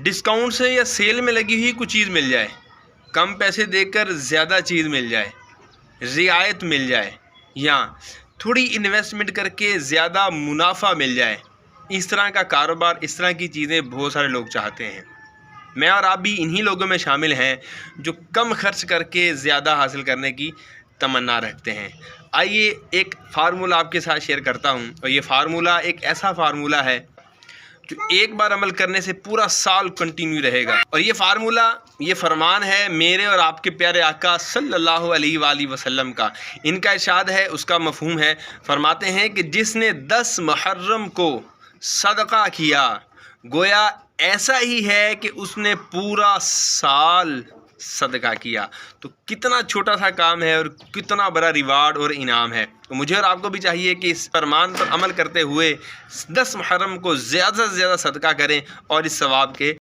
Discount سے یا cell میں لگی ہوئی کوئی چیز مل جائے، کم پیسے دے کر زیادہ چیز مل جائے، رعایت مل جائے، یا تھوڑی انویسٹمنٹ کر کے زیادہ منافع مل جائے، اس طرح کا کاروبار، اس طرح کی چیزیں بہت سارے لوگ چاہتے ہیں۔ میں اور آپ بھی انہی لوگوں میں شامل ہیں جو کم خرچ کر کے زیادہ حاصل کرنے کی تمنا رکھتے ہیں۔ آئیے ایک فارمولہ آپ کے ساتھ شیئر کرتا ہوں، اور یہ فارمولہ ایک ایسا فارمولہ ہے جو ایک بار عمل کرنے سے پورا سال کنٹینیو رہے گا۔ اور یہ فارمولہ، یہ فرمان ہے میرے اور آپ کے پیارے آقا صلی اللہ علیہ وآلہ وسلم کا۔ ان کا ارشاد ہے، اس کا مفہوم ہے، فرماتے ہیں کہ جس نے 10 محرم کو صدقہ کیا گویا ایسا ہی ہے کہ اس نے پورا سال صدقہ کیا۔ تو کتنا چھوٹا سا کام ہے اور کتنا بڑا ریوارڈ اور انعام ہے۔ تو مجھے اور آپ کو بھی چاہیے کہ اس فرمان پر عمل کرتے ہوئے 10 محرم کو زیادہ سے زیادہ صدقہ کریں اور اس ثواب کے